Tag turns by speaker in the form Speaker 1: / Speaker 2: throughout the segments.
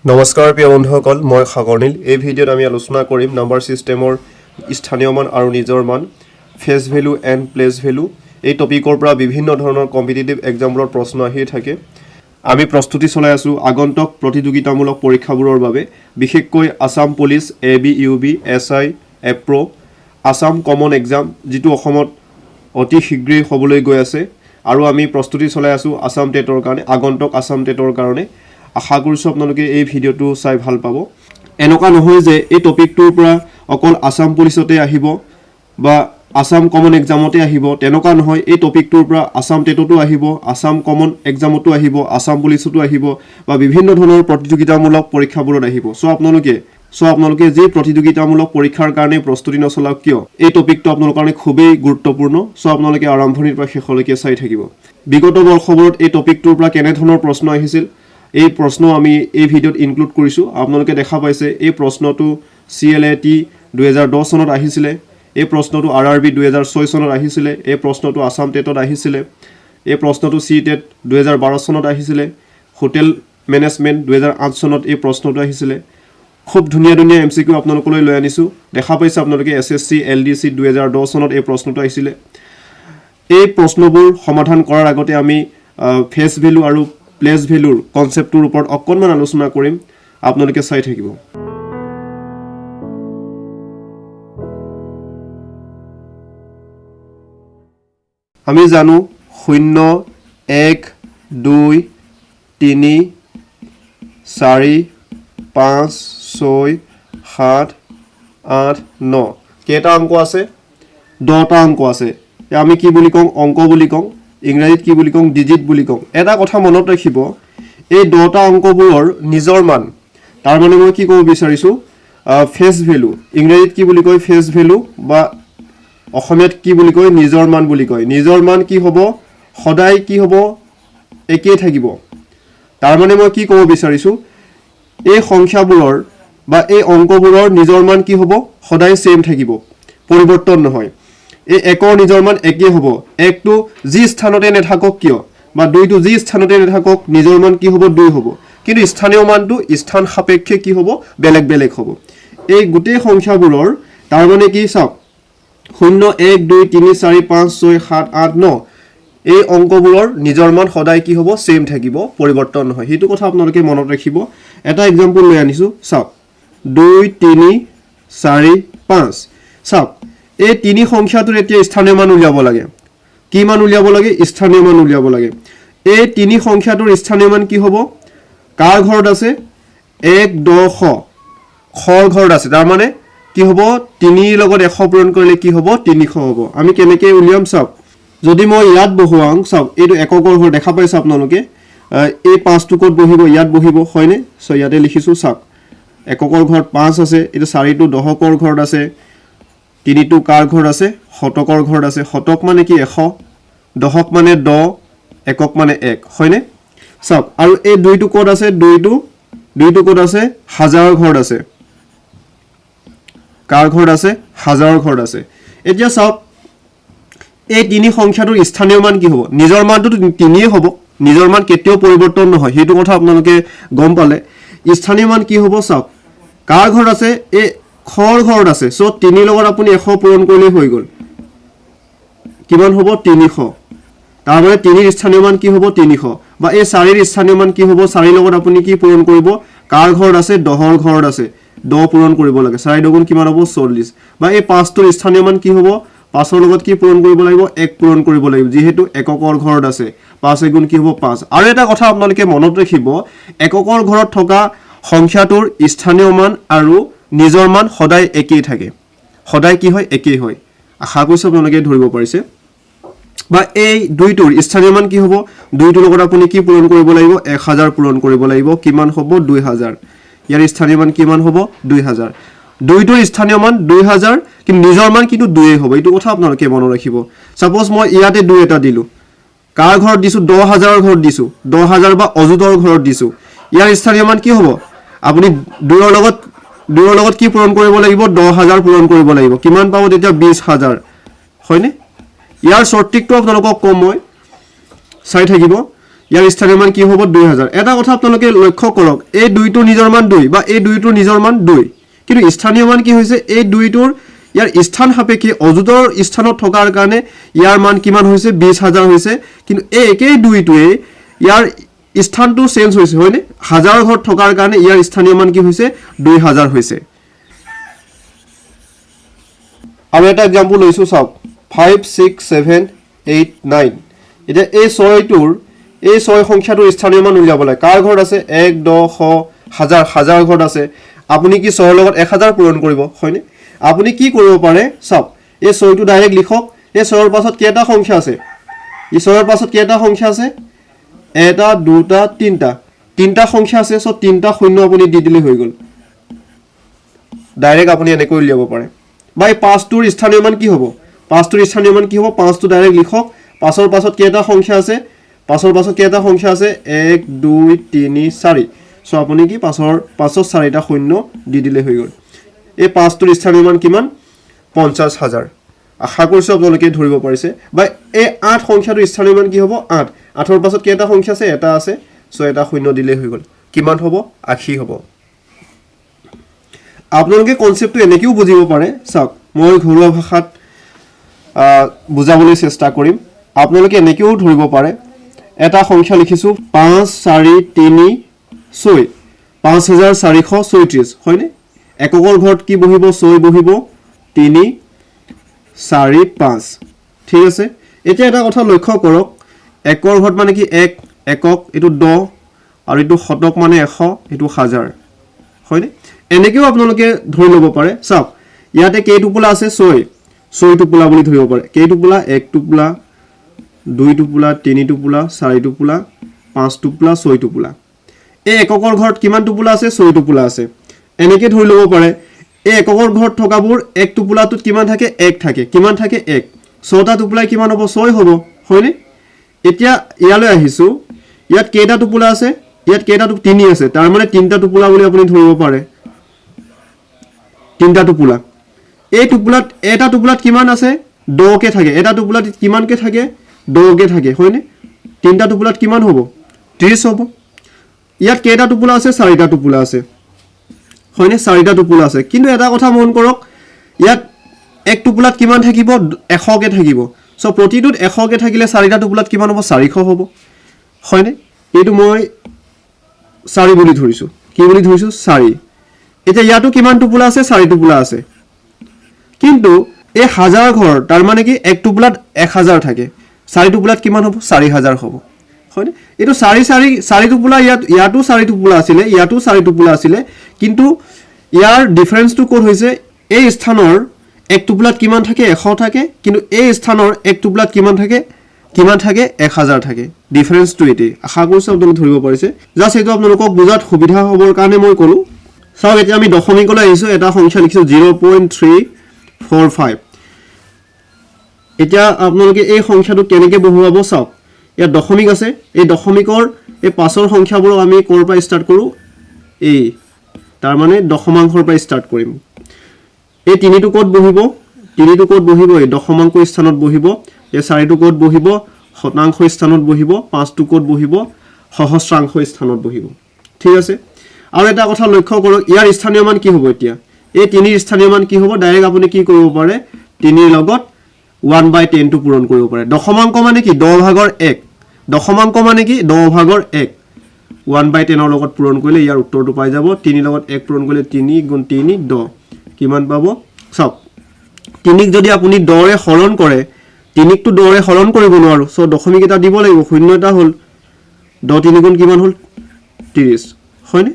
Speaker 1: নমস্কাৰ প্ৰিয় বন্ধুসকল মই সাগৰনীল এই ভিডিঅ'ত আমি আলোচনা কৰিম নাম্বাৰ সিস্টেমৰ স্থানীয় মান আৰু নিজৰ মান face value and place value এই টপিকৰ পৰা বিভিন্ন ধৰণৰ কম্পিটিটিভ এক্সামবোৰৰ প্ৰশ্ন আহি থাকে আমি প্ৰস্তুতি চলাই আছো আগন্তুক প্ৰতিযোগিতামূলক পৰীক্ষাবোৰৰ বাবে বিশেষকৈ Assam police ABUB SI APRO Assam common exam যেটো অসমত অতি শীঘ্ৰেই হ'বলৈ গৈ আছে আৰু আমি প্ৰস্তুতি চলাই আছো আসাম টেটৰ কাৰণে আগন্তুক আসাম টেটৰ কাৰণে আশা কৰিছো আপোনালোকে এই ভিডিঅ'টো চাই ভাল পাব এনেকুৱা নহয় যে এই টপিকটোৰ পৰা অকল আসাম পুলিচতে আহিব বা আসাম কমন এক্সামতে আহিব তেনেকুৱা নহয় এই টপিকটোৰ পৰা আসাম টেটতো আহিব আসাম কমন এক্সামতো আহিব আসাম পুলিচতো আহিব বা বিভিন্ন ধৰণৰ প্ৰতিযোগিতামূলক পৰীক্ষাবোৰত আহিব সো আপোনালোকে যে প্ৰতিযোগিতামূলক পৰীক্ষাৰ কাৰণে প্ৰস্তুতি নচলাওক কিয় এই টপিকটো আপোনালোকৰ কাৰণে খুবেই গুৰুত্বপূৰ্ণ সো আপোনালোকে আৰম্ভণিৰ পৰা শেষলৈকে চাই থাকিব বিগত বৰ্ষবোৰত এই টপিকটোৰ পৰা কেনে ধৰণৰ প্ৰশ্ন আহিছিল এই প্ৰশ্ন আমি এই ভিডিঅ'ত ইনক্লুড কৰিছো আপোনালোকে দেখা পাইছে এই প্ৰশ্নটো CLAT 2010 চনত আহিছিল এই প্ৰশ্নটো RRB 2006 চনত আহিছিল এই প্ৰশ্নটো আসাম টেটত আহিছিল এই প্ৰশ্নটো CTET 2012 চনত আহিছিল হোটেল মেনেজমেন্ট 2008 চনত এই প্ৰশ্নটো আহিছিল খুব ধুনিয়া MCQ আপোনালোকলৈ লৈ আনিছো দেখা পাইছে আপোনালোকে SSC LDC 2010 চনত এই প্ৰশ্নটো আহিছিল এই প্ৰশ্নবোৰ সমাধান কৰাৰ আগতে আমি ফেচ ভ্যালু আৰু প্লেস ভ্যালুৰ কনসেপ্টৰ ওপৰত অকনমান আলোচনা কৰিম আপোনালোকে চাই থাকিব আমি জানো 0 1 2 3 4 5 6 7 8 9 কেটা অংক আছে 10টা অংক আছে আমি কি বুলি কম অংক বুলি কম ইংৰাজীত কি বুলি কম ডিজিট বুলি কম এটা কথা মনত ৰাখিব এই 10টা অংকবোৰৰ নিজৰ মান তাৰ মানে মই কি ক'ব বিচাৰিছো ফেচ ভ্যালু ইংৰাজীত কি বুলি কয় ফেচ ভ্যালু বা অসমীয়াত কি বুলি কয় নিজৰ মান বুলি কয় নিজৰ মান কি হ'ব সদায় কি হ'ব একেই থাকিব তাৰ মানে মই কি ক'ব বিচাৰিছো এই সংখ্যাবোৰৰ বা এই অংকবোৰৰ নিজৰ মান কি হ'ব সদায় সেম থাকিব পৰিৱৰ্তন নহয় এই একৰ নিজৰ মান একে হ'ব একটো যি স্থানতে নেথাকক কিয় বা দুইটো যি স্থানতে নেথাকক নিজৰ মান কি হ'ব 2 হ'ব কিন্তু স্থানীয় মানটো স্থান সাপেক্ষে কি হ'ব বেলেগ বেলেগ হ'ব এই গুটেই সংখ্যাবোৰৰ তাৰ মানে কি চাওক 0 1 2 3 4 5 6 7 8 9 এই অংকবোৰৰ নিজৰ মান সদায় কি হ'ব সেম থাকিব পৰিৱৰ্তন নহয় হেতু কথা আপোনালোকে মনত ৰাখিব এটা एग्जांपल লৈ আনিছো চাওক 2 3 4 5 চাওক এই তিনি সংখ্যাটোৰ এতিয়া স্থানীয় মান উলিয়াব লাগে কি মান উলিয়াব লাগে স্থানীয় মান উলিয়াব লাগে এই তিনি সংখ্যাটোৰ স্থানীয় মান কি হ'ব কাৰ ঘৰত আছে 1 10 খৰ ঘৰত আছে তাৰ মানে কি হ'ব 3 লগত 100 পূৰণ কৰিলে কি হ'ব 300 হ'ব আমি কেনেকৈ উলিয়াম চাওক যদি মই ইয়াত বহুৱাং চাওক এইটো এককৰ ঘৰ দেখা পাইছে আপোনালোকে এই 5 টো ক'ত বহিব ইয়াত বহিব হয়নে সো ইয়াতে লিখিছো চাওক এককৰ ঘৰত 5 আছে এটো 4 টো দহকৰ ঘৰত আছে 3 টো কাৰ ঘৰ আছে শতকৰ ঘৰ আছে শতক মানে কি 100 দহক মানে 10 একক মানে 1 হয়নে সব আৰু এই 2 টো কোড আছে 2 টো কোড আছে হাজাৰ ঘৰ আছে কাৰ ঘৰ আছে হাজাৰ ঘৰ আছে এতিয়া সব এই তিনি সংখ্যাটোৰ স্থানীয় মান কি হ'ব নিজৰ মানটো 3 হ'ব নিজৰ মান কেতিয়াও পৰিৱৰ্তন নহয় হেতু কথা আপোনালোকে গম পালে স্থানীয় মান কি হ'ব সব কাৰ ঘৰ আছে এই খৰ ঘৰত আছে সো 3 লগত আপুনি 100 পূৰণ কৰিলে হৈ গল কিমান হ'ব 300 তাৰ মানে 3 ৰ স্থানীয় মান কি হ'ব 300 বা এই 4 ৰ স্থানীয় মান কি হ'ব 4 লগত আপুনি কি পূৰণ কৰিব কাৰ ঘৰত আছে দহৰ ঘৰত আছে 10 পূৰণ কৰিব লাগে 4 দুগুণ কিমান হ'ব 40 বা এই 5 ৰ স্থানীয় মান কি হ'ব 5 ৰ লগত কি পূৰণ কৰিব লাগিব 1 পূৰণ কৰিব লাগিব যেহেতু এককৰ ঘৰত আছে 5 গুণ কি হ'ব 5 আৰু এটা কথা আপোনালোকে মনত ৰাখিব এককৰ ঘৰত থকা সংখ্যাটোৰ স্থানীয় মান আৰু নিজৰ মান সদায় একেই থাকে সদায় কি হয় একেই হয় আশা কৰিছো আপোনালোকে ধৰিব পাৰিছে বা এই দুইটোৰ স্থানীয় মান কি হ'ব দুইটোৰ লগত আপুনি কি পূৰণ কৰিব লাগিব 1000 পূৰণ কৰিব লাগিব কিমান হ'ব 2000 ইয়াৰ স্থানীয় মান কিমান হ'ব 2000 দুইটোৰ স্থানীয় মান 2000 কিন্তু নিজৰ মান কিন্তু 2 হ'ব এইটো কথা আপোনালোকে মনত ৰাখিব সাপোজ মই ইয়াতে 2 এটা দিলো কাৰ ঘৰত দিছো 10000 ঘৰত দিছো 10000 বা অযুতৰ ঘৰত দিছো ইয়াৰ স্থানীয় মান কি হ'ব আপুনি 2 ৰ লগত কি পূৰণ কৰিব লাগিব 10000 পূৰণ কৰিব লাগিব কিমান পাব তেতিয়া 20000 হয়নে ইয়াৰ শৰ্ট ট্ৰিকটো আপোনালোকক কম মই চাই থাকিব ইয়াৰ স্থানীয় মান কি হ'ব 2000 এটা কথা আপোনালোকে লক্ষ্য কৰক এই দুইটোৰ নিজৰ মান 2 বা এই দুইটোৰ নিজৰ মান 2 কিন্তু স্থানীয় মান কি হৈছে এই দুইটোৰ ইয়াৰ স্থান সাপেক্ষে অযুতৰ স্থানত থকাৰ কাৰণে ইয়াৰ মান কিমান হৈছে 20000 হৈছে কিন্তু এই একেই দুইটোৱে ইয়াৰ স্থানটো চেঞ্জ হৈছে হয়নে হাজাৰ ঘৰ থকাৰ কাৰণে ইয়াৰ স্থানীয় মান কি হৈছে 2000 হৈছে আৰু এটা एग्जांपल লৈছো চাওক 5 6 7 8 9 এটা এই 6টোৰ এই 6 সংখ্যাটোৰ স্থানীয় মান উলিয়াব লাগে কাৰ ঘৰত আছে 1 10 হাজাৰ হাজাৰ ঘৰত আছে আপুনি কি 6 লগত 1000 পূৰণ কৰিব হয়নে আপুনি কি কৰিব পাৰে চাওক এই 6টো ডাইৰেক্ট লিখক এই 6ৰ পাছত কেইটা সংখ্যা আছে এই 6ৰ পাছত কেইটা সংখ্যা আছে এটা দুটা তিনটা সংখ্যা আছে সো তিনটা শূন্য আপুনি দি দিলে হৈ গল ডাইৰেক্ট আপুনি এনেকৈ উলিয়াব পাৰে বাই 5টোৰ স্থানীয় মান কি হ'ব 5টোৰ স্থানীয় মান কি হ'ব 5টো ডাইৰেক্ট লিখক 5ৰ পাছত কেইটা সংখ্যা আছে 5ৰ পাছত কেইটা সংখ্যা আছে 1 2 3 4 সো আপুনি কি 5ৰ পাছত 4টা শূন্য দি দিলে হৈ গল এই 5টোৰ স্থানীয় মান কিমান 50000 আশা কৰিছো আপোনালোকে ধৰিব পাৰিছে বাই এই 8 সংখ্যাটোৰ স্থানীয় মান কি হ'ব 8 8ৰ পাছত কেইটা সংখ্যা আছে এটা আছে সো এটা শূন্য দিলে হৈ গল কিমান হ'ব 80 হ'ব আপোনালোকে কনসেপ্টটো এনেকেও বুজিব পাৰে চাওক মই ঘৰুৱা ভাষাত বুজাবলৈ চেষ্টা কৰিম আপোনালোকে এনেকেও ধৰিব পাৰে এটা সংখ্যা লিখিছো 5 4 3 6 5436 হয়নে এককৰ ঘৰত কি বহিব 6 বহিব 3 4 5 ঠিক আছে এতিয়া এটা কথা লক্ষ্য কৰক একৰ ঘৰত মানে কি এক একক এটো 10 আৰু এটো শতক মানে 100 এটো হাজাৰ হয়নে এনেকেও আপোনালোকে ধৰি লব পাৰে চাওক ইয়াতে কেই টুকুলা আছে 6 টুকুলা বুলি ধৰিব পাৰে কেই টুকুলা 1 টুকুলা 2 টুকুলা 3 টুকুলা 4 টুকুলা 5 টুকুলা 6 টুকুলা এই এককৰ ঘৰত কিমান টুকুলা আছে 6 টুকুলা আছে এনেকে ধৰি লব পাৰে এই এককৰ ঘৰত থকাবোৰ এক টুকুলাটোত কিমান থাকে 1 থাকে কিমান থাকে 1 6টা টুকুলাই কিমান হ'ব 6 হ'ব হয়নে এতিয়া ইয়ালৈ আহিছো ইয়াত কেইটা টুকুলা আছে ইয়াত কেইটা 3 আছে তাৰ মানে 3টা টুকুলা বুলি আপুনি ধৰিব পাৰে 3টা টুকুলা এই টুকুলাত এটা টুকুলাত কিমান আছে 2 কে থাকে এটা টুকুলাত কিমান কে থাকে 2 কে থাকে হয়নে 3টা টুকুলাত কিমান হ'ব 30 হ'ব ইয়াত কেইটা টুকুলা আছে 4টা টুকুলা আছে হয়নে 4টা টুকুলা আছে কিন্তু এটা কথা মন কৰক ইয়াত এক টুকুলাত কিমান থাকিব 100 কে থাকিব সো প্ৰতিটোত 100 কে থাকিলে 4টা টুকুলাত কিমান হ'ব 400 হ'ব হয়নে এইটো মই 4 বুলি ধৰিছো কি বুলি ধৰিছো 4 এতিয়া ইয়াটো কিমান টুকুলা আছে 4 টুকুলা আছে কিন্তু এই হাজাৰ ঘৰ তাৰ মানে কি এক টুকুলাত 1000 থাকে 4 টুকুলাত কিমান হ'ব 4000 হ'ব হয়নে এটো 4 টুকুলা ইয়াতো 4 টুকুলা আছিল ইয়াতো 4 টুকুলা আছিল কিন্তু ইয়াৰ ডিফাৰেন্সটো কোন হৈছে এই স্থানৰ এক টুকুলাত কিমান থাকে 100 থাকে কিন্তু এই স্থানৰ এক টুকুলাত কিমান থাকে 1000 থাকে ডিফাৰেন্সটো এটি আশা কৰিছো আপোনালোকে ধৰিব পাৰিছে জাস্ট এটো আপোনালোকক বুজাত সুবিধা হ'বৰ কাৰণে মই কলো চাওক এতিয়া আমি দশমিকলৈ আহিছো এটা সংখ্যা লিখিছো 0.345 এতিয়া আপোনালোকে এই সংখ্যাটো কেনেকৈ বহুৱাব চাওক ইয়াত দশমিক আছে এই দশমিকৰ এই পাছৰ সংখ্যাবোৰ আমি কোৰ পৰা ষ্টাৰ্ট কৰো এই তাৰ মানে দশমাংশৰ পৰা ষ্টাৰ্ট কৰিম এই তিনিটো কোড বহিব এই দশমাংশ স্থানত বহিব এই 4টো কোড বহিব শতাংশ স্থানত বহিব 5টো কোড বহিব সহস্ৰাংশ স্থানত বহিব ঠিক আছে আৰু এটা কথা লক্ষ্য কৰক ইয়াৰ স্থানীয় মান কি হ'ব এতিয়া এই তিনিৰ স্থানীয় মান কি হ'ব ডাইৰেক্ট আপুনি কি কৰিব পাৰে তিনিৰ লগত 1/10 টো পূৰণ কৰিব পাৰে দশমাংক মানে কি 10 ভাগৰ 1 দশমাংক মানে কি 10 ভাগৰ 1 1/10 ৰ লগত পূৰণ কৰিলে ইয়াৰ উত্তৰটো পাই যাব 3 লগত 1 পূৰণ কৰিলে 3 * 3 10 কিমান পাব চাওক 3ক যদি আপুনি 10 ৰে হৰণ কৰে 3ক তো 10 ৰে হৰণ কৰিব নোৱাৰো সো দশমিক এটা দিব লাগিব শূন্য এটা হ'ল 10 3 গুণ কিমান হ'ল 30 হয়নে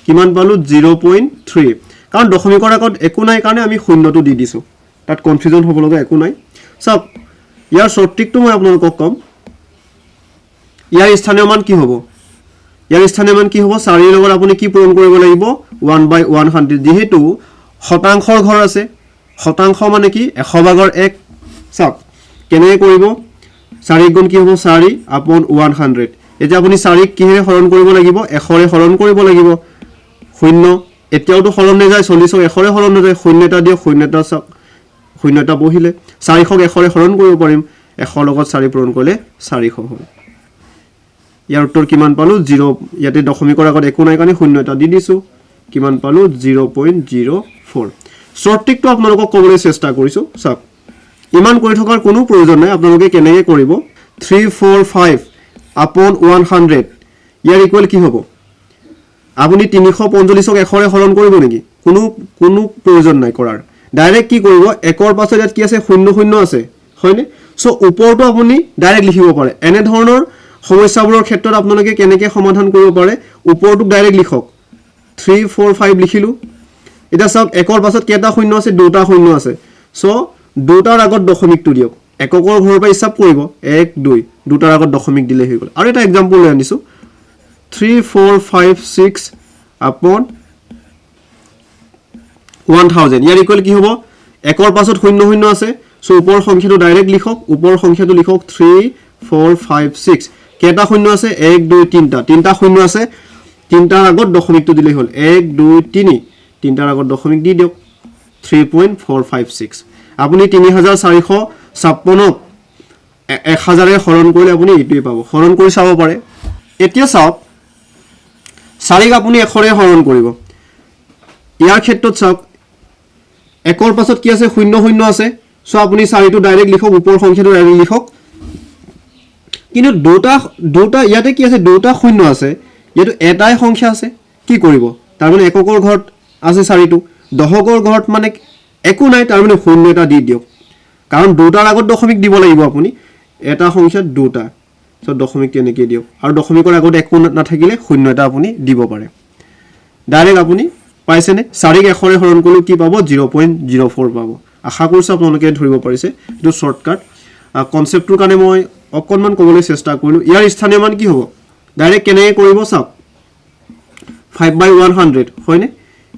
Speaker 1: কিমান পালো 0.3 কাৰণ দশমিকৰ আগত একো নাই কাৰণে আমি শূন্যটো দি দিছো তাত কনফিউজন হ'ব লগা একো নাই সব ইয়াৰ শৰ্ট ট্ৰিকটো মই আপোনালোকক কম ইয়াৰ স্থানীয় মান কি হ'ব 4 ৰ লগত আপুনি কি পূৰণ কৰিব লাগিব 1/100 যেহেতু শতাংশৰ ঘৰ আছে শতাংশ মানে কি 100 ভাগৰ 1 সব কেনে কৰিব 4 গুণ কি হ'ব 4 upon 100 এতিয়া আপুনি 4ক কিহে হৰণ কৰিব লাগিব 100 ৰে হৰণ কৰিব লাগিব শূন্য এতিয়াওটো হৰণ নে যায় 40ক 100 ৰে হৰণ নে যায় শূন্য এটা দিও শূন্য এটা সক শূন্য এটা বহিলে 400ক 100 ৰে হৰণ কৰিব পাৰিম 100 লগত 4 পূৰণ কৰিলে 400 হ'ব ইয়াৰ উত্তৰ কিমান পালো 0 ইয়াতে দশমিকৰ আগত একো নাই কাৰণে শূন্য এটা দি দিছো কিমান পালো 0.04 শৰ্ট ট্ৰিকটো আপোনালোকক ক'বলৈ চেষ্টা কৰিছো চাওক ইমান কৰি থকাৰ কোনো প্ৰয়োজন নাই আপোনালোকে কেনেকৈ কৰিব 345 upon 100 ইয়াৰ ইকুৱেল কি হ'ব আপুনি 345ক 100ৰে হৰণ কৰিব নেকি কোনো প্ৰয়োজন নাই কৰাৰ ডাইৰেক্ট কি কৰিব একৰ পাছত ইয়াত কি আছে 00 আছে হয়নে সো ওপৰটো আপুনি ডাইৰেক্ট লিখিব পাৰে এনে ধৰণৰ সমস্যাবোৰৰ ক্ষেত্ৰত আপোনালোকে কেনেকৈ সমাধান কৰিব পাৰে ওপৰটো ডাইৰেক্ট লিখক 345 লিখিলো এটা চাওক একৰ পাছত কেটা শূন্য আছে দুটা শূন্য আছে সো দুটাৰ আগত দশমিকটো দিয়ক এককৰ ঘৰৰ পৰা হিসাব কৰিব 1 2 দুটাৰ আগত দশমিক দিলে হৈ গ'ল আৰু এটা एग्जांपल লৈ আনিছো 3456 upon 1000 ইয়াৰ ইকুৱেল কি হ'ব একৰ পাছত 00 আছে সো ওপৰ সংখ্যাটো ডাইৰেক্ট লিখক ওপৰ সংখ্যাটো লিখক 3456 কেটা শূন্য আছে 1 2 3টা তিনটা শূন্য আছে তিনটাৰ আগত দশমিকটো দিলে হ'ল 1 2 3 তিনটাৰ আগত দশমিক দি দিয়ক 3.456 আপুনি 3456 1000 এ হৰণ কৰিলে আপুনি এইটোই পাব হৰণ কৰি চাব পাৰে এতিয়া চাওক 4 ক আপুনি 100 ৰে হৰণ কৰিব ইয়াৰ ক্ষেত্ৰত চাওক একৰ পাছত কি আছে 00 আছে সো আপুনি 4 টো ডাইৰেক্ট লিখক ওপৰ সংখ্যাটো ডাইৰেক্ট লিখক কিন্তু দুটা ইয়াতে কি আছে দুটা শূন্য আছে ইয়াটো এটাই সংখ্যা আছে কি কৰিব তাৰ মানে এককৰ ঘৰত আছে 4 টো দশকৰ ঘৰত মানে একো নাই তাৰ মানে শূন্য এটা দি দিয়ক কাৰণ দুটাৰ আগত দশমিক দিব লাগিব আপুনি এটা সংখ্যা দুটা সো দশমিক তেনেকৈ দিয়ক আৰু দশমিকৰ আগত একো নাথাকিলে শূন্য এটা আপুনি দিব পাৰে ডাইৰেক্ট আপুনি পাইছেনে 4 ক 100 ৰে হৰণ কৰিলে কি পাব 0.04 পাব আশা কৰিছো আপোনালোকে ধৰিব পাৰিছে এটো শৰ্টকাট কনসেপ্টৰ কাৰণে মই অকনমান ক'বলৈ চেষ্টা কৰিলো ইয়াৰ স্থানীয় মান কি হ'ব ডাইৰেক্ট কেনে কৰিব চাওক 5/100 হয়নে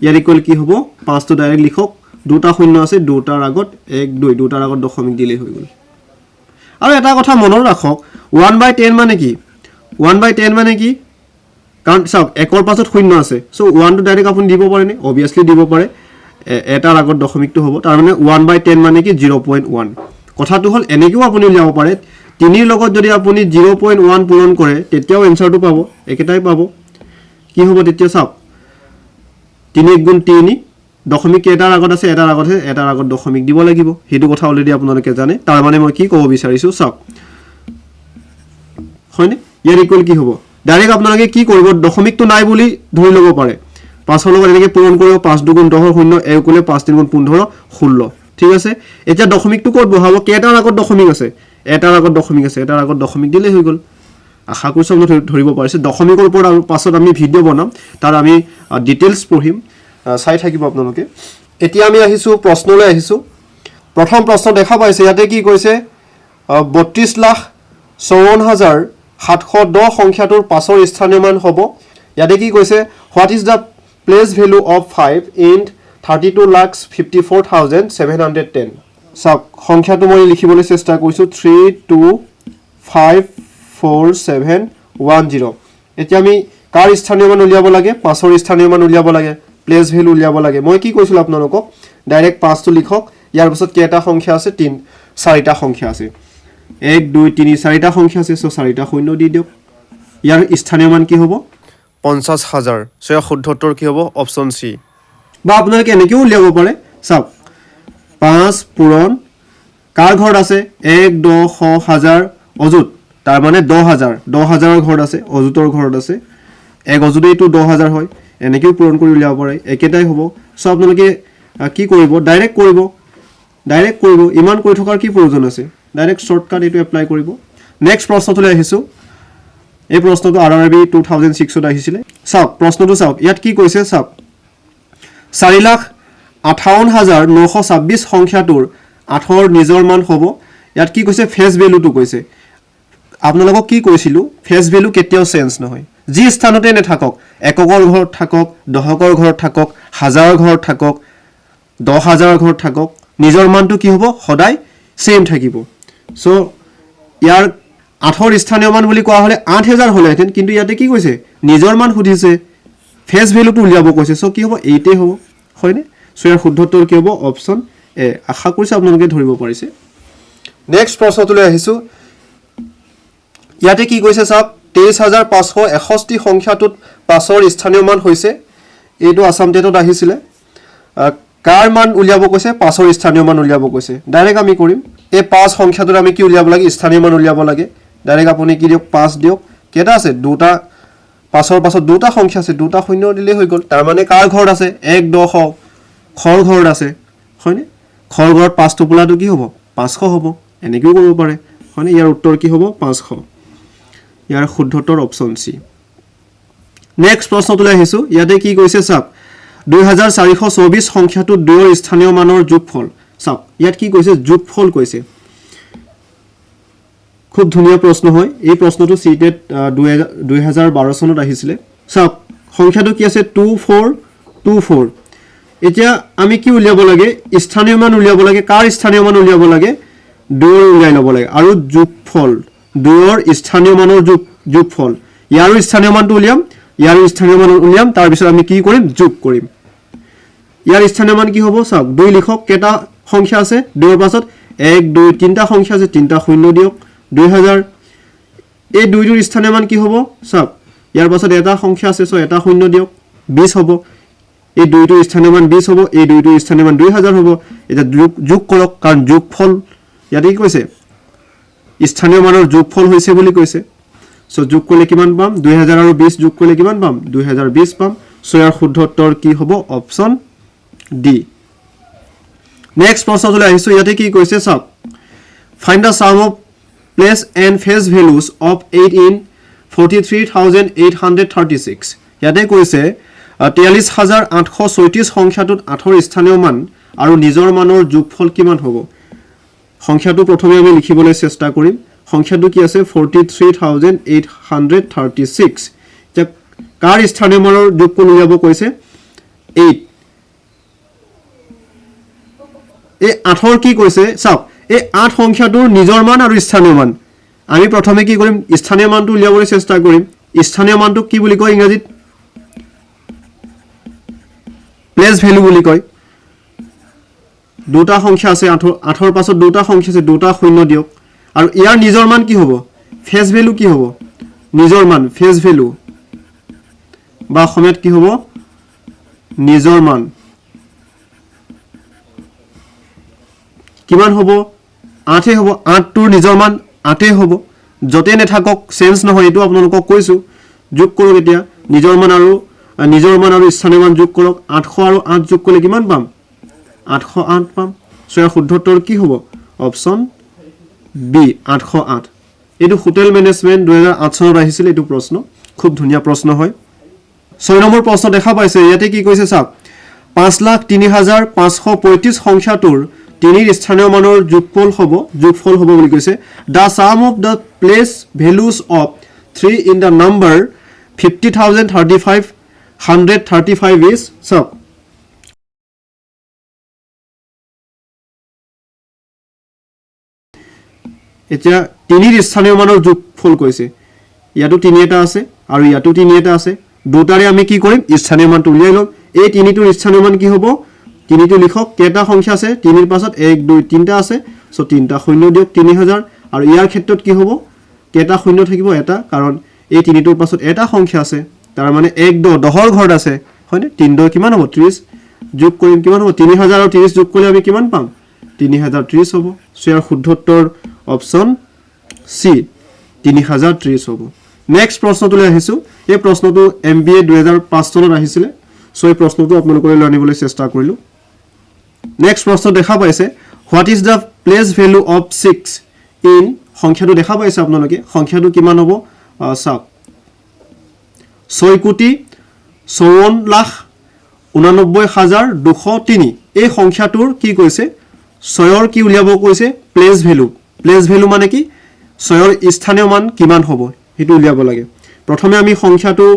Speaker 1: ইয়াৰ ইকুৱেল কি হ'ব 5 টো ডাইৰেক্ট লিখক দুটা শূন্য আছে দুটাৰ আগত 1 2 দুটাৰ আগত দশমিক দিলে হৈ গ'ল আৰু এটা কথা মনত ৰাখক 1/10 মানে কি 1/10 মানে কি কাৰণ চাওক একৰ পাছত শূন্য আছে সো 1 টো ডাইৰেক্ট আপুনি দিব পাৰে নে অবিয়াসলি দিব পাৰে এটাৰ আগত দশমিকটো হ'ব তাৰ মানে 1/10 মানে কি 0.1 কথাটো হল এনেকেও আপুনি উলিয়াব পাৰে 3 ৰ লগত যদি আপুনি 0.1 পূৰণ কৰে তেতিয়াও এনসাৰটো পাব একেটাই পাব কি হ'ব তেতিয়া চাওক 3 গুণ 3 দশমিক এটাৰ আগত আছে এটাৰ আগত দশমিক দিব লাগিব হেতু কথা অলৰেডি আপোনালোকে জানে তাৰ মানে মই কি ক'ব বিচাৰিছো চাওক হয়নে ইয়াৰ ইকুৱেল কি হ'ব ডাইৰেক্ট আপোনালোকে কি কৰিব দশমিকটো নাই বুলি ধৰি ল'ব পাৰে 5 ৰ লগত এনেকৈ পূৰণ কৰিব 5 2 গুণ 10 0 এ ইকুৱেল 5 3 গুণ 15 16 ঠিক আছে এতিয়া দশমিকটো ক'ত বহাব কেটাৰ আগত দশমিক আছে এটাৰ আগত দশমিক দিলে হৈ গ'ল আশা কৰিছো আপোনালোকে ধৰিব পাৰিছে দশমিকৰ ওপৰত আৰু পাছত আমি ভিডিও বনাম তাৰ আমি ডিটেইলছ পঢ়িম চাই থাকিব আপোনালোকে এতিয়া আমি আহিছো প্ৰশ্নলৈ আহিছো প্ৰথম প্ৰশ্ন দেখা পাইছে ইয়াতে কি কৈছে 32,54,710 সংখ্যাটোৰ পাছৰ স্থানীয় মান হ'ব ইয়াতে কি কৈছে what is the place value of 5 in 32,54,710 সব সংখ্যাটো মই লিখিবলৈ চেষ্টা কৰিছো 32,54,710 এতিয়া আমি কাৰ স্থানীয় মান উলিয়াব লাগে পাছৰ স্থানীয় মান উলিয়াব লাগে প্লেস ভ্যালু উলিয়াব লাগে মই কি কৈছিল আপোনালোকক ডাইৰেক্ট 5 টো লিখক ইয়াৰ পিছত কেটা সংখ্যা আছে 3 4টা সংখ্যা আছে 1 2 3 4টা সংখ্যা আছে সো 4টা শূন্য দি দিয়ক ইয়াৰ স্থানীয় মান কি হ'ব 50,000 সো শুদ্ধতৰ কি হ'ব অপচন সি বা আপোনালোকে এনেকেও উলিয়াব পাৰে চাওক 5 পূৰণ কাৰ ঘৰত আছে 1 10 1000 অযুত তাৰ মানে 10000 10000ৰ ঘৰত আছে অযুতৰ ঘৰত আছে এক অযুতে এইটো 10000 হয় এনেকেও পূৰণ কৰি উলিয়াব পাৰে একেটাই হ'ব সো আপোনালোকে কি কৰিব ডাইৰেক্ট কৰিব ইমান কৰি থকাৰ কি প্ৰয়োজন আছে ডাইৰেক্ট শৰ্টকাট এটো এপ্লাই কৰিব নেক্সট প্ৰশ্নটোলৈ আহিছো এই প্ৰশ্নটো আৰআৰবি 2006 ত আহিছিলে চাওক প্ৰশ্নটো চাওক ইয়াত কি কৈছে চাওক 4,58,926 সংখ্যাটোৰ 8ৰ নিজৰ মান হ'ব ইয়াত কি কৈছে ফেস ভ্যালুটো কৈছে আপোনালোকক কি কৈছিলো ফেস ভ্যালু কেতিয়াও চেঞ্জ নহয় যি স্থানতে নেথাকক এককৰ ঘৰত থাকক দশকৰ ঘৰত থাকক হাজাৰৰ ঘৰত থাকক 10000ৰ ঘৰত থাকক নিজৰ মানটো কি হ'ব সদায় সেম থাকিব সো ইয়াৰ 8ৰ স্থানীয় মান বুলি কোৱা হলে 8000 হলেহেঁতেন কিন্তু ইয়াতে কি কৈছে নিজৰ মান সুধিছে ফেস ভ্যালুটো উলিয়াব কৈছে সো কি হ'ব এইটেই হ'ব হয়নে সো ইয়াৰ শুদ্ধতৰ কি হ'ব অপচন এ আশা কৰিছো আপোনালোকে ধৰিব পাৰিছে নেক্সট প্ৰশ্নটোলৈ আহিছো ইয়াতে কি কৈছে চাওক 23561 সংখ্যাটোত 5ৰ স্থানীয় মান হৈছে এইটো আসাম টেটত আহিছিলে কাৰ মান উলিয়াব কৈছে 5ৰ স্থানীয় মান উলিয়াব কৈছে ডাইৰেক্ট আমি কৰিম এই 5 সংখ্যাটোত আমি কি উলিয়াব লাগে স্থানীয় মান উলিয়াব লাগে ডাইৰেক্ট আপুনি কি দিয়ক 5 দিয়ক কেটা আছে দুটা 5ৰ পাছত দুটা সংখ্যা আছে দুটা শূন্য দিলে হৈ গল তাৰ মানে কাৰ ঘৰত আছে 1 10 খৰ ঘৰত আছে হয়নে খৰ ঘৰত 5 টোপলাটো কি হ'ব 500 হ'ব এনেকৈ কৰিব পাৰে হয়নে ইয়াৰ উত্তৰ কি হ'ব 500 ইয়াৰ শুদ্ধ উত্তৰ অপচন সি নেক্সট প্ৰশ্নটোলৈ আহিছো ইয়াতে কি কৈছে চাওক 2424 সংখ্যাটো দুয়ৰ স্থানীয় মানৰ যোগফল চাওক ইয়াত কি কৈছে যোগফল কৈছে খুব ধুনীয়া প্ৰশ্ন হয় এই প্ৰশ্নটো সিটেট 2012 চনত আহিছিলে চাওক সংখ্যাটো কি আছে 2424 এতিয়া আমি কি উলিয়াব লাগে স্থানীয় মান উলিয়াব লাগে কাৰ স্থানীয় মান উলিয়াব লাগে দুয়ৰ উলিয়াই লব লাগে আৰু যোগফল দুয়ৰ স্থানীয় মানৰ যোগফল ইয়াৰ স্থানীয় মানটো উলিয়াম ইয়াৰ স্থানীয় মান উলিয়াম তাৰ পিছত আমি কি কৰিম যোগ কৰিম ইয়াৰ স্থানীয় মান কি হ'ব চাওক 2 লিখক কেটা সংখ্যা আছে দুয়ৰ পাছত 1 2 তিনটা সংখ্যা আছে তিনটা শূন্য দিয়ক 2000 এই দুইটোৰ স্থানীয় মান কি হ'ব চাওক ইয়াৰ পাছত এটা সংখ্যা আছে সো এটা শূন্য দিয়ক 20 হ'ব এই দুইটোৰ স্থানীয় মান 20 হ'ব এই দুইটোৰ স্থানীয় মান 2000 হ'ব এটা যোগ কৰক কাৰণ যোগফল ইয়াতে কি কৈছে স্থানীয় মানৰ যোগফল হৈছে বুলি কৈছে সো যোগ কৰিলে কিমান পাম 2000 আৰু 20 যোগ কৰিলে কিমান পাম 2020 পাম সো ইয়াৰ শুদ্ধ উত্তৰ কি হ'ব অপচন ডি নেক্সট প্ৰশ্নলৈ আহিছো ইয়াতে কি কৈছে চাওক find da sum of place and face values of 8 in 43836 ইয়াতে কৈছে 43836 সংখ্যাটোত 8ৰ স্থানীয় মান আৰু নিজৰ মানৰ যোগফল কিমান হ'ব সংখ্যাটো প্ৰথমে আমি লিখিবলৈ চেষ্টা কৰিম সংখ্যাটো কি আছে 43836 এতিয়া কাৰ স্থানীয় মানৰ যোগফল উলিয়াব কৈছে 8 এই 8ৰ কি কৈছে চাওক এই 8 সংখ্যাটোৰ নিজৰ মান আৰু স্থানীয় মান আমি প্ৰথমে কি কৰিম স্থানীয় মানটো উলিয়াবলৈ চেষ্টা কৰিম স্থানীয় মানটো কি বুলি কয় ইংৰাজীত প্লেস ভ্যালু বুলি কয় দুটা সংখ্যা আছে 8ৰ পাছত দুটা সংখ্যা আছে দুটা শূন্য দিয়ক আৰু ইয়াৰ নিজৰ মান কি হ'ব ফেস ভ্যালু কি হ'ব নিজৰ মান ফেস ভ্যালু বা অসমীয়াত কি হ'ব নিজৰ মান কিমান হ'ব 8 হ'ব 8 টোৰ নিজৰ মান 8 হ'ব যতে নেথাকক চেঞ্জ নহয় এটো আপোনালোকক কৈছো যোগ কৰক এতিয়া নিজৰ মান আৰু স্থানীয় মান যোগ কৰক 800 আৰু 8 যোগ কৰিলে কিমান পাম 808 পাম সো ইয়াৰ শুদ্ধ উত্তৰ কি হ'ব অপচন বি 808 এটো হোটেল মেনেজমেন্ট 2008 চনত আহিছিল এটো প্ৰশ্ন খুব ধুনীয়া প্ৰশ্ন হয় 6 নম্বৰ প্ৰশ্ন দেখা পাইছে ইয়াতে কি কৈছে চাওক 5,03,535 সংখ্যাটোৰ তিনিৰ স্থানীয় মানৰ যোগফল হ'ব বুলি কৈছে the sum of the place values of 3 in the number 50,035 135 is চাওক এতিয়া তিনিৰ স্থানীয় মানৰ যোগফল কৈছে ইয়াটো 3 এটা আছে আৰু ইয়াটো 3 এটা আছে দুটাৰে আমি কি কৰিম স্থানীয় মানটো উলিয়াই লম এই তিনিটোৰ স্থানীয় মান কি হ'ব তিনিটো লিখক কেটা সংখ্যা আছে তিনিৰ পাছত 1 2 তিনটা আছে সো তিনটা শূন্য দিয়ক 3000 আৰু ইয়াৰ ক্ষেত্ৰত কি হ'ব কেটা শূন্য থাকিব এটা কাৰণ এই তিনিটোৰ পাছত এটা সংখ্যা আছে তাৰ মানে 1 2 10ৰ ঘৰত আছে হয়নে 3 2 কিমান হ'ব 30 যোগ কৰিম কিমান হ'ব 3000 আৰু 30 যোগ কৰিলে আমি কিমান পাম 3030 হ'ব সো ইয়াৰ শুদ্ধ উত্তৰ অপচন সি 3030 হ'ব নেক্সট প্ৰশ্নটোলৈ আহিছো এই প্ৰশ্নটো MBA 2005 চনত আহিছিলে সো এই প্ৰশ্নটো আপোনালোকলৈ জানিবলৈ চেষ্টা কৰিলো নেক্সট প্ৰশ্ন দেখা পাইছে what is the place value of 6 in সংখ্যাটো দেখা পাইছে আপোনালোকে সংখ্যাটো কিমান হ'ব চাওক 6,54,89,203 এই সংখ্যাটোৰ কি কৈছে 6ৰ কি উলিয়াব কৈছে প্লেস ভ্যালু মানে কি 6ৰ স্থানীয় মান কিমান হ'ব হেতু উলিয়াব লাগে প্ৰথমে আমি সংখ্যাটো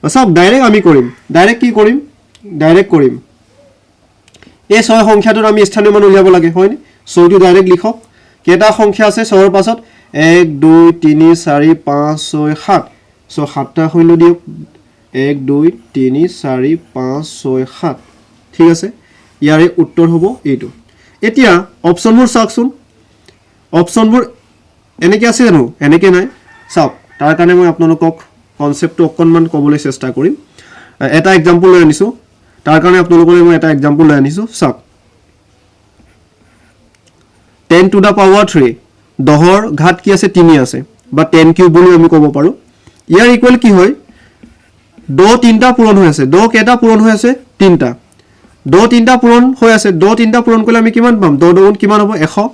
Speaker 1: চাওক ডাইৰেক্ট আমি কৰিম ডাইৰেক্ট কি কৰিম ডাইৰেক্ট কৰিম এই 6 সংখ্যাটোৰ আমি স্থানীয় মান উলিয়াব লাগে হয়নে 6টো ডাইৰেক্ট লিখক কেটা সংখ্যা আছে 6ৰ পাছত 1 2 3 4 5 6 7 সো 7টা শূন্য দিয়ক 1 2 3 4 5 6 7 ঠিক আছে ইয়াৰে উত্তৰ হ'ব এইটো এতিয়া অপচনবোৰ চাওকচোন অপচনবোৰ এনেকৈ আছে জানো এনেকৈ নাই চাওক তাৰ কাৰণে মই আপোনালোকক কনসেপ্টটো অকণমান ক'বলৈ চেষ্টা কৰিম এটা এক্সাম্পল লৈ আনিছো তাৰ কাৰণে আপোনালোকলৈ মই এটা এক্সাম্পল লৈ আনিছো চাওক 10 to the power 3 10ৰ ঘাত কি আছে 3 আছে বা 10 কিউব বুলি আমি ক'ব পাৰো ইয়াৰ ইকুৱেল কি হয় 2 তিনটা পূৰণ হৈ আছে 2 কেটা পূৰণ হৈ আছে তিনটা 2 তিনটা পূৰণ হৈ আছে 2 তিনটা পূৰণ কৰিলে আমি কিমান পাম 2 দুগুণ কিমান হ'ব 100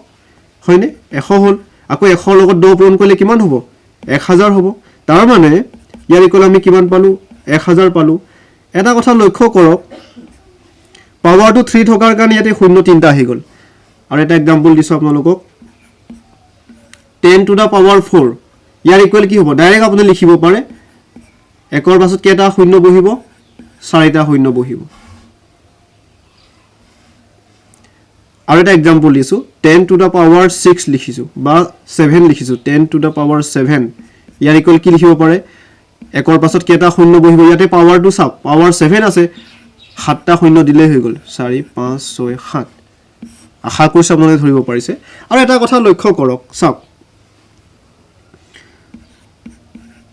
Speaker 1: হয়নে 100 হ'ল আকৌ 100 লগত 2 পূৰণ কৰিলে কিমান হ'ব 1000 হ'ব তাৰ মানে ইয়াৰ ইকুৱেল আমি কিমান পালো 1000 পালো এটা কথা লক্ষ্য কৰক পাৱাৰটো 3 থকাৰ কাৰণে ইয়াতে শূন্য তিনটা আহি গ'ল আৰু এটা এক্সাম্পল দিছো আপোনালোকক 10 to the power 4 year equal কি হ'ব ডাইৰেক্ট আপুনি লিখিব পাৰে একৰ পাছত কেটা শূন্য বহিব চাৰিটা শূন্য বহিব আৰু এটা এক্সাম্পল দিছো 10 to the power 6 লিখিছো বা 7 লিখিছো 10 to the power 7 year equal কি লিখিব পাৰে একৰ পাছত কেটা শূন্য বহিব ইয়াতে পাৱাৰটো চাওক পাৱাৰ 7 আছে সাতটা শূন্য দিলে হৈ গ'ল 4 5 6 7 আশা কৰিছো আপোনালোকে ধৰিব পাৰিছে আৰু এটা কথা লক্ষ্য কৰক চাওক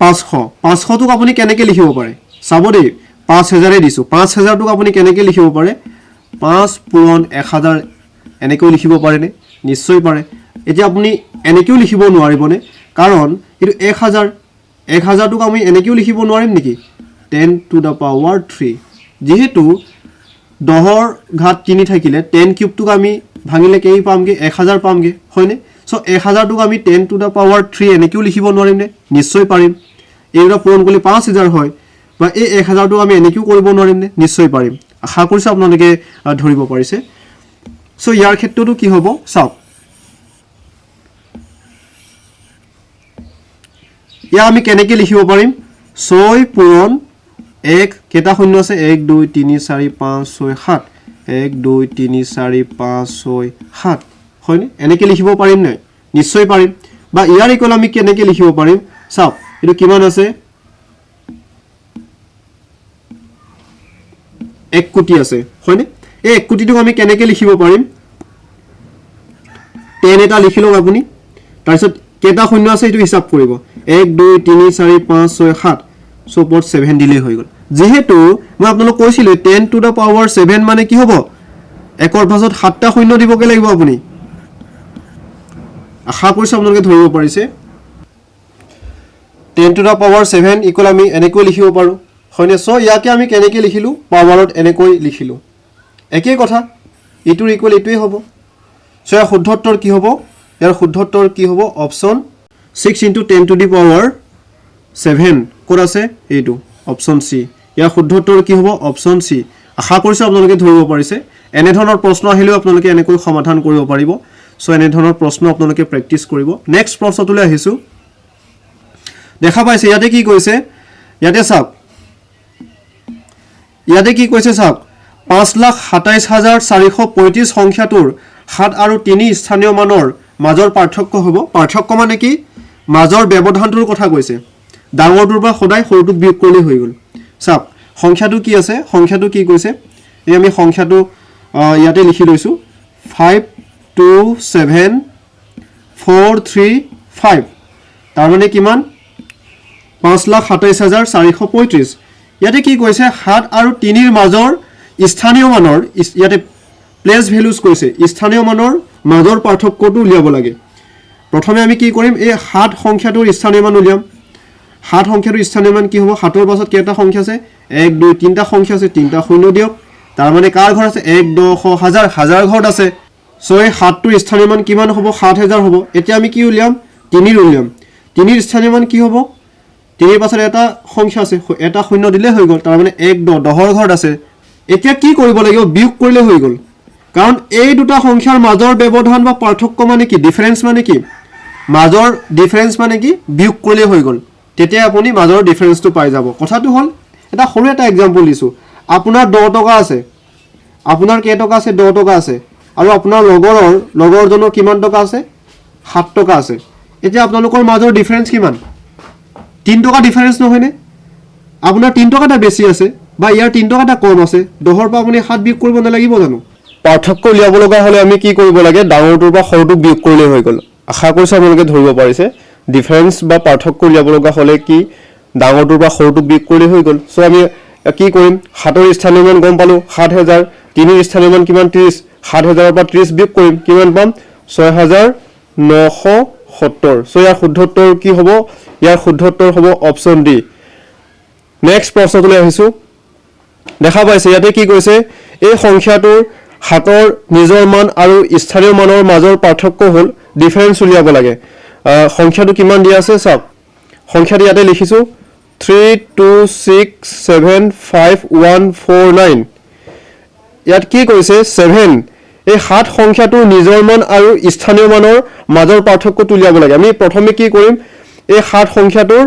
Speaker 1: 500 টোক আপুনি কেনেকৈ লিখিব পাৰে চাব দেই 5000 এ দিছো 5000 টোক আপুনি কেনেকৈ লিখিব পাৰে 5 পূৰণ 1000 এনেকৈ লিখিব পাৰে নে নিশ্চয় পাৰে এতিয়া আপুনি এনেকৈও লিখিব নোৱাৰিবনে কাৰণ এটো 1000 টোক আমি এনেকৈও লিখিব নোৱাৰিম নেকি 10 to the power 3 যেহেতু 10ৰ ঘাত 3 থাকিলে 10 কিউব টোক আমি ভাঙিলে কেই পামগে 1000 পামগে হয়নে সো 1000 টোক আমি 10 to the power 3 এনেকৈও লিখিব নোৱাৰিম নে নিশ্চয় পাৰিম এইটা পূৰণ কৰিলে 5000 হয় বা এই 1000 টোক আমি এনেকৈও কৰিব নোৱাৰিম নে নিশ্চয় পাৰিম আশা কৰিছো আপোনালোকে ধৰিব পাৰিছে সো ইয়াৰ ক্ষেত্ৰটো কি হ'ব চাওক ইয়া আমি কেনেকৈ লিখিব পাৰিম 6 পূৰণ 1 কেটা শূন্য আছে 1 2 3 4 5 6 7 1 2 3 4 5 6 7 হয়নে এনেকৈ লিখিব পাৰিম নাই নিশ্চয় পাৰিম বা ইয়াৰ ইকুৱেল আমি কেনেকৈ লিখিব পাৰিম চাওক এটো কিমান আছে 1 কোটি আছে হয়নে এই 1 কোটিটোক আমি কেনেকৈ লিখিব পাৰিম 10 এটা লিখিলো আপুনি তাৰপিছত কেটা শূন্য আছে এটো হিসাব কৰিব 1 2 3 4 5 6 7 support 7 দিলে হৈ গল যেহেতু মই আপোনালোক কৈছিলো 10 to the power 7 মানে কি হ'ব একৰ পাছত 7টা শূন্য দিবকে লাগিব আপুনি আশা কৰিছো আপোনালোকে ধৰিব পাৰিছে 10 to the power 7 ইকুৱেল আমি এনেকৈ লিখিব পাৰো হয়নে সো ইয়াকে আমি কেনেকৈ লিখিলো পাৱাৰত এনেকৈ লিখিলো একেই কথা ইটোৰ ইকুৱেল ইটোই হ'ব সো ইয়াৰ শুদ্ধ উত্তৰ কি হ'ব ইয়াৰ শুদ্ধ উত্তৰ কি হ'ব option 6 into 10 to the power 7 code আছে এইটো অপচন সি ইয়াৰ শুদ্ধ উত্তৰ কি হ'ব অপচন সি আশা কৰিছো আপোনালোকে ধৰিব পাৰিছে এনে ধৰণৰ প্ৰশ্ন আহিলেও আপোনালোকে এনেকৈ সমাধান কৰিব পাৰিব সো এনে ধৰণৰ প্ৰশ্ন আপোনালোকে প্ৰেক্টিস কৰিব নেক্সট প্ৰশ্নটোলৈ আহিছো দেখা পাইছে ইয়াতে কি কৈছে ইয়াতে চাওক ইয়াতে কি কৈছে চাওক 527435 সংখ্যাটোৰ 7 আৰু 3 স্থানীয় মানৰ মাজৰ পাৰ্থক্য হ'ব পাৰ্থক্য মানে কি মাজৰ ব্যৱধানটোৰ কথা কৈছে ডাঙৰটোৰ পৰা সদায় সৰুটোক বিয়োগ কৰিলে হৈ গল চাওক সংখ্যাটো কি আছে সংখ্যাটো কি কৈছে এই আমি সংখ্যাটো ইয়াতে লিখি লৈছো 527435 তাৰ মানে কিমান 527435 ইয়াতে কি কৈছে 7 আৰু 3 ৰ মাজৰ স্থানীয় মানৰ ইয়াতে প্লেস ভ্যালুজ কৈছে স্থানীয় মানৰ মাজৰ পাৰ্থক্যটো উলিয়াব লাগে প্ৰথমে আমি কি কৰিম এই 7 সংখ্যাটোৰ স্থানীয় মান উলিয়াম 7 সংখ্যাটোৰ স্থানীয় মান কি হ'ব 7ৰ পাছত কেটা সংখ্যা আছে 1 2 3টা সংখ্যা আছে 3টা শূন্য দিয়ক তাৰ মানে কাৰ ঘৰ আছে 1 10 হাজাৰ হাজাৰ ঘৰ আছে সো এই 7টোৰ স্থানীয় মান কিমান হ'ব 7000 হ'ব এতিয়া আমি কি উলিয়াম 3 ৰ উলিয়াম 3 ৰ স্থানীয় মান কি হ'ব 3 ৰ পাছত এটা সংখ্যা আছে এটা শূন্য দিলে হৈ গল তাৰ মানে 1 10 10ৰ ঘৰ আছে এতিয়া কি কৰিব লাগিব বিয়োগ কৰিলে হৈ গল কাৰণ এই দুটা সংখ্যাৰ মাজৰ ব্যৱধান বা পাৰ্থক্য মানে কি ডিফাৰেন্স মানে কি মাজৰ ডিফাৰেন্স মানে কি বিয়োগ কৰিলে হৈ গল তেতিয়া আপুনি মাজৰ ডিফাৰেন্সটো পাই যাব কথাটো হল এটা সৰু এটা एग्जांपल দিছো আপোনাৰ 10 টকা আছে আপোনাৰ কেই টকা আছে 10 টকা আছে আৰু আপোনাৰ লগৰজনৰ কিমান টকা আছে 7 টকা আছে এতিয়া আপোনালোকৰ মাজৰ ডিফাৰেন্স কিমান 3 টকা ডিফাৰেন্স নহয়নে আপোনাৰ 3 টকাটা বেছি আছে বা ইয়াৰ 3 টকাটা কম আছে 10ৰ পৰা আপুনি 7 বিয়োগ কৰিব নালাগিব জানো পাৰ্থক্য উলিয়াব লগা হলে আমি কি কৰিব লাগে ডাঙৰটোৰ পৰা সৰুটোক বিয়োগ কৰিলে হৈ গল আশা কৰিছো আপোনালোকে ধৰিব পাৰিছে ডিফাৰেন্স বা পাৰ্থক্য উলিয়াব লগা হ'লে কি ডাঙৰটোৰ পৰা সৰুটো বিয়োগ কৰিলে হৈ গ'ল সো আমি কি কৰিম 7ৰ স্থানীয় মান গম পালো 7000 3ৰ স্থানীয় মান কিমান 30 7000 পৰা 30 বিয়োগ কৰিম কিমান পাম 6970 সো ইয়াৰ শুদ্ধ উত্তৰ কি হ'ব ইয়াৰ শুদ্ধ উত্তৰ হ'ব অপচন ডি নেক্সট প্ৰশ্নটোলৈ আহিছো দেখা পাইছে ইয়াতে কি কৈছে এই সংখ্যাটোৰ হাতৰ নিজৰ মান আৰু স্থানীয় মানৰ মাজৰ পাৰ্থক্য হ'ল ডিফাৰেন্স উলিয়াব লাগে সংখ্যাটো কিমান দিয়া আছে চাওক সংখ্যাটো ইয়াতে লিখিছো 326754149 ইয়াত কি কৈছে 7 এই 7 সংখ্যাটোৰ নিজৰ মান আৰু স্থানীয় মানৰ মাজৰ পাৰ্থক্যটো উলিয়াব লাগে আমি প্ৰথমে কি কৰিম এই 7 সংখ্যাটোৰ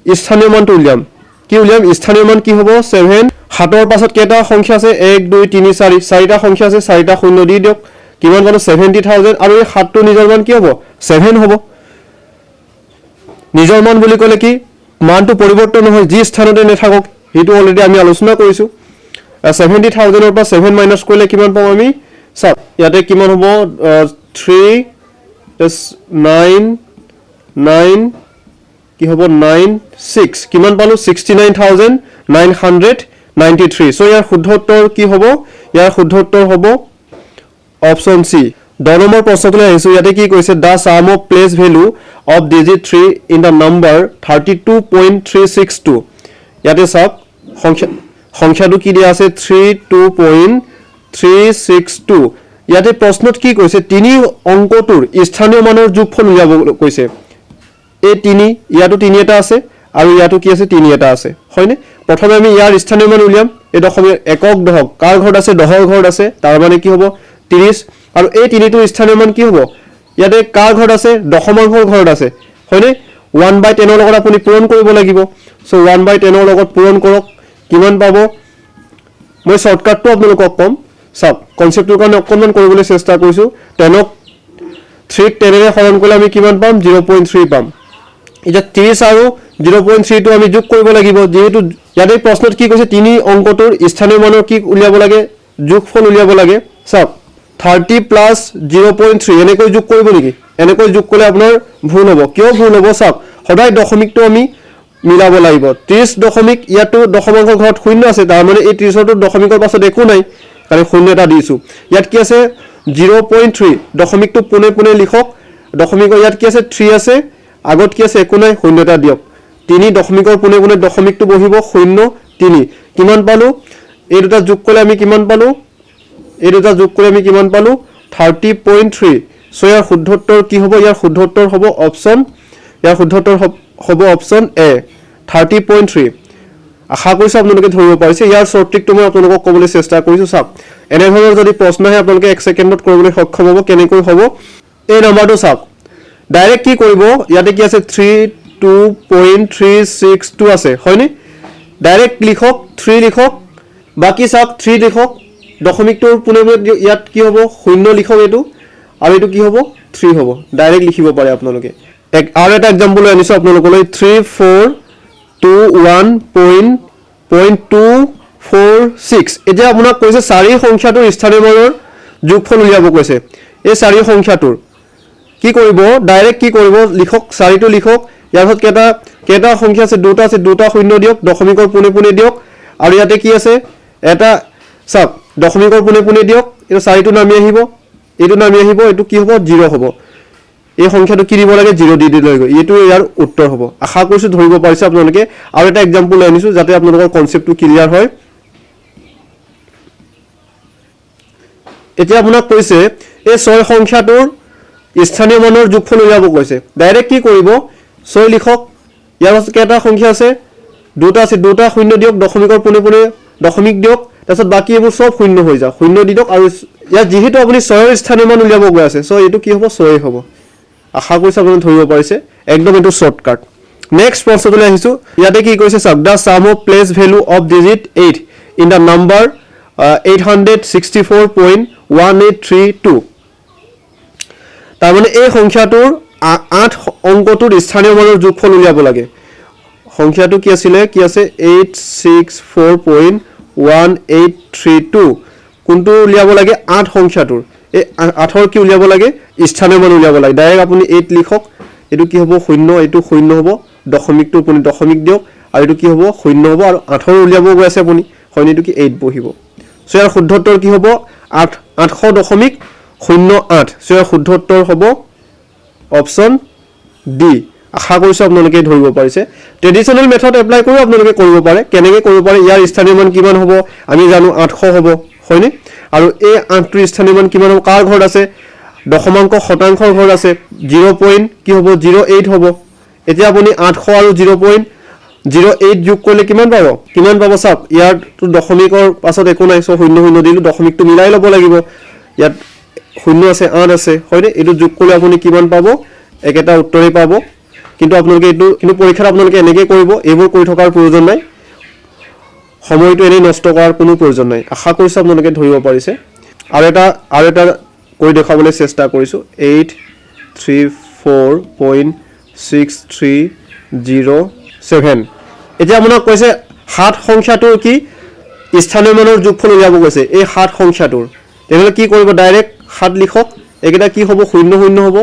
Speaker 1: স্থানীয় মানটো উলিয়াম কি উলিয়াম স্থানীয় মান কি হ'ব 7 7ৰ পাছত কেইটা সংখ্যা আছে 1 2 3 4 চাৰিটা সংখ্যা আছে চাৰিটা শূন্য দি দিয়ক কিমান পালো 70000 আৰু এই 7টো নিজৰ মান কি হ'ব 7 হ'ব নিজৰ মান বুলি ক'লে কি মানটো পৰিৱৰ্তন নহয় যি স্থানতে নেথাকক হেতু অলৰেডি আমি আলোচনা কৰিছো 70000 ৰ পৰা 7 মাইনাস কৰিলে কিমান পাম আমি চাওক ইয়াতে কিমান হ'ব 3 9 9 কি হ'ব 96 কিমান পালো 69993 সো ইয়াৰ শুদ্ধ উত্তৰ কি হ'ব ইয়াৰ শুদ্ধ উত্তৰ হ'ব অপচন সি 10 নম্বৰ প্ৰশ্নটোলৈ আহিছো ইয়াতে কি কৈছে the sum of place value of digit 3 in the number 32.362 ইয়াতে চাওক সংখ্যাটো কি দিয়া আছে 32.362 ইয়াতে প্ৰশ্নত কি কৈছে তিনি অংকটোৰ স্থানীয় মানৰ যোগফল উলিয়াব কৈছে এই তিনি ইয়াটো তিনি এটা আছে আৰু ইয়াটো কি আছে তিনি এটা আছে হয়নে প্ৰথমে আমি ইয়াৰ স্থানীয় মান উলিয়াম এই দশমিক একক দশক কাৰ ঘৰত আছে দহৰ ঘৰত আছে তাৰ মানে কি হ'ব 30 আৰু এই তিনিটো স্থানীয় মান কি হ'ব ইয়াতে কাৰ ঘৰত আছে দশমাংশৰ ঘৰত আছে হয়নে 1/10 ৰ লগত আপুনি পূৰণ কৰিব লাগিব সো 1/10 ৰ লগত পূৰণ কৰক কিমান পাব মই শৰ্টকাটটো আপোনালোকক কম সব কনসেপ্টৰ কাৰণে অকমান কৰিবলৈ চেষ্টা কৰিছো 10ক 3 10 ৰে হৰণ কৰিলে আমি কিমান পাম 0.3 পাম এটা 30 আৰু 0.3 টো আমি যোগ কৰিব লাগিব যেহেতু ইয়াতে প্ৰশ্নত কি কৈছে তিনি অংকটোৰ স্থানীয় মানৰ কি উলিয়াব লাগে যোগফল উলিয়াব লাগে সব 30 প্লাস 0.3 এনেকৈ যোগ কৰিব নেকি এনেকৈ যোগ কৰিলে আপোনাৰ ভুল হ'ব কিয় ভুল হ'ব সব সদায় দশমিকটো আমি মিলাব লাগিব 30 দশমিক ইয়াতো দশমাংশৰ ঘৰত শূন্য আছে তাৰ মানে এই 30 ৰ দশমিকৰ পাছত একো নাই কাৰণ শূন্য এটা দিছো ইয়াত কি আছে 0.3 দশমিকটো পুনে পুনে লিখক দশমিকৰ ইয়াত কি আছে 3 আছে আগত কি আছে একো নাই শূন্য এটা দিয়ক তিনি দশমিকৰ পুনে পুনে দশমিকটো বহিব 0 3 কিমান পালো এই দুটা যোগ কৰিলে আমি কিমান পালো এই দুটা যোগ কৰি আমি কিমান পালো 30.3 সো ইয়াৰ শুদ্ধ উত্তৰ কি হ'ব ইয়াৰ শুদ্ধ উত্তৰ হ'ব অপচন ইয়াৰ শুদ্ধ উত্তৰ হ'ব অপচন এ 30.3 আশা কৰিছো আপোনালোকে ধৰিব পাৰিছে ইয়াৰ শৰ্ট ট্ৰিকটো মই আপোনালোকক ক'বলৈ চেষ্টা কৰিছো চাওক এনে ধৰণৰ যদি প্ৰশ্ন আহে আপোনালোকে 1 সেকেন্ডত কৰিবলৈ সক্ষম হ'ব কেনেকৈ হ'ব এই নম্বৰটো চাওক ডাইৰেক্ট কি কৰিব ইয়াতে কি আছে 32.362 আছে হয়নে ডাইৰেক্ট লিখক 3 লিখক বাকি চাওক 3 লিখক দশমিকটোৰ পুনে পুনে ইয়াত কি হ'ব শূন্য লিখক এটো আৰু এটো কি হ'ব 3 হ'ব ডাইৰেক্ট লিখিব পাৰে আপোনালোকে আৰু এটা एग्जांपल আনিছো আপোনালোকলৈ 3421.246 এতিয়া আপোনাক কৈছে চাৰি সংখ্যাটোৰ স্থানীয় মানৰ যোগফল উলিয়াব কৈছে এই চাৰি সংখ্যাটোৰ কি কৰিব ডাইৰেক্ট কি কৰিব লিখক চাৰিটো লিখক ইয়াৰ পিছত কেটা সংখ্যা আছে দুটা শূন্য দিয়ক দশমিকৰ পুনে পুনে দিয়ক আৰু ইয়াতে কি আছে এটা সব দশমিকৰ পুনে পুনে দিয়ক এটা চাৰিটো নামি আহিব এটো নামি আহিব এটো কি হ'ব 0 হ'ব এই সংখ্যাটো কি দিব লাগে 0 দি লৈ গৈ এটো ইয়াৰ উত্তৰ হ'ব আশা কৰিছো ধৰিব পাৰিছে আপোনালোকে আৰু এটা एग्जांपल আনিছো যাতে আপোনালোকৰ কনসেপ্টটো ক্লিয়াৰ হয় এতিয়া আপোনাক কৈছে এই 6 সংখ্যাটোৰ স্থানীয় মানৰ যোগফল উলিয়াব কৈছে ডাইৰেক্ট কি কৰিব 6 লিখক ইয়াৰ পাছত কেটা সংখ্যা আছে দুটা শূন্য দিয়ক দশমিকৰ পুনে পুনে দশমিক দিয়ক তাৰছত বাকি এবোৰ সব শূন্য হৈ যা শূন্য দি দিয়ক আৰু ইয়াত যেহেতু আপুনি 6 ৰ স্থানীয় মান উলিয়াব গৈ আছে সো এটো কি হ'ব 6 হ'ব আশা কৰিছো আপুনি ধৰিব পাৰিছে একদম এটো শৰ্টকাট নেক্সট প্ৰশ্নটোলৈ আহিছো ইয়াতে কি কৈছে চাওক the sum of place value of digit 8 in the number 864.1832 তাৰ মানে এই সংখ্যাটোৰ 8 অংকটোৰ স্থানীয় মানৰ যোগফল উলিয়াব লাগে সংখ্যাটো কি আছিল কি আছে 864.1832 কোনটো উলিয়াব লাগে 8 সংখ্যাটোৰ এই 8ৰ কি উলিয়াব লাগে স্থানীয় মান উলিয়াব লাগে ডাইৰেক্ট আপুনি 8 লিখক এইটো কি হ'ব 0 এইটো 0 হ'ব দশমিকটো আপুনি দশমিক দিয়ক আৰু এইটো কি হ'ব 0 হ'ব আৰু 8 উলিয়াব গৈ আছে আপুনি হয় এইটো কি 8 বহিব সো ইয়াৰ শুদ্ধ উত্তৰ কি হ'ব 800.08 সো ইয়াৰ শুদ্ধ উত্তৰ হ'ব অপচন ডি আশা কৰিছো আপোনালোকে ধৰিব পাৰিছে ট্ৰেডিশনাল মেথড এপ্লাই কৰি আপোনালোকে কৰিব পাৰে কেনেকৈ কৰিব পাৰে ইয়াৰ স্থানীয় মান কিমান হ'ব আমি জানো 800 হ'ব হয়নে আৰু এই 8ৰ স্থানীয় মান কিমান হ'ব কাৰ ঘৰত আছে দশমাংক শতাংশৰ ঘৰত আছে 0. কি হ'ব 08 হ'ব এতিয়া আপুনি 800 আৰু 0.08 যোগ কৰিলে কিমান পাব চাওক ইয়াৰটো দশমিকৰ পাছত একো নাই সো 0 দিলো দশমিকটো মিলাই ল'ব লাগিব ইয়াত 0 আছে 8 আছে হয়নে এটো যোগ কৰিলে আপুনি কিমান পাব একেটা উত্তৰেই পাব কিন্তু আপোনালোকে এটো কিন্তু পৰীক্ষাত আপোনালোকে এনেকৈ কৰিব এইবোৰ কৰি থকাৰ প্ৰয়োজন নাই সময়টো এনে নষ্ট কৰাৰ কোনো প্ৰয়োজন নাই আশা কৰিছো আপোনালোকে ধৰিব পাৰিছে আৰু এটা কৰি দেখাবলৈ চেষ্টা কৰিছো 834.6307 এতিয়া আপোনাক কৈছে 7 সংখ্যাটোৰ কি স্থানীয় মানৰ যোগফল উলিয়াব কৈছে এই 7 সংখ্যাটোৰ তেতিয়াহ'লে কি কৰিব ডাইৰেক্ট 7 লিখক একেটা কি হ'ব 00 হ'ব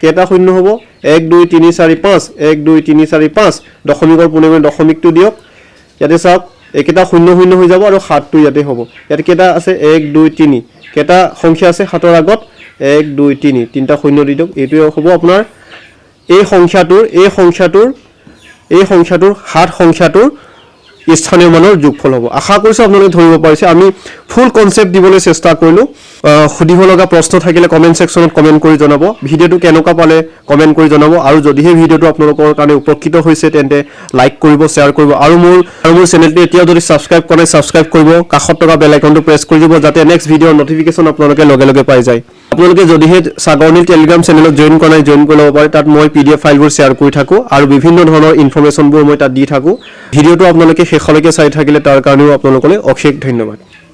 Speaker 1: কেটা 0 হ'ব 1 2 3 4 5 1 2 3 4 5 দশমিকৰ পুনৰমে দশমিকটো দিয়ক ইয়াতে চাওক একেটা 00 হৈ যাব আৰু 7টো ইয়াতে হ'ব ইয়াত কেটা আছে 1 2 3 কেটা সংখ্যা আছে 7ৰ আগত 1 2 3 তিনটা 0 দি দিয়ক এইটো হ'ব আপোনাৰ এই সংখ্যাটোৰ 7 সংখ্যাটোৰ স্থানীয় মানৰ যোগফল হ'ব আশা কৰিছো আপোনালোকে ধৰিব পাৰিছে আমি ফুল কনসেপ্ট দিবলৈ চেষ্টা কৰিলো খুদিব লগা প্ৰশ্ন থাকিলে কমেন্ট সেকশনত কমেন্ট কৰি জনাব ভিডিওটো কেনেকুৱা পালে কমেন্ট কৰি জনাব আৰু যদিহে ভিডিওটো আপোনালোকৰ কাৰণে উপকৃত হৈছে তেন্তে লাইক কৰিব শেয়াৰ কৰিব আৰু মোৰ চেনেলটো এতিয়া যদি সাবস্ক্ৰাইব কৰে সাবস্ক্ৰাইব কৰিব কাষত থকা বেল আইকনটো প্ৰেছ কৰি দিব যাতে নেক্সট ভিডিওৰ নটিফিকেশন আপোনালোকে লগে লগে পাই যায় আপোনালোকে যদিহে সাগৰনীল টেলিগ্ৰাম চেনেলত জয়েন কৰা নাই জয়েন কৰি ল'ব পাৰে তাত মই পিডিএফ ফাইলবোৰ শেয়াৰ কৰি থাকো আৰু বিভিন্ন ধৰণৰ ইনফৰমেশনবোৰ মই তাত দি থাকো ভিডিওটো আপোনালোকে শেষলৈকে চাই থাকিলে তাৰ কাৰণেও আপোনালোকলৈ অশেষ ধন্যবাদ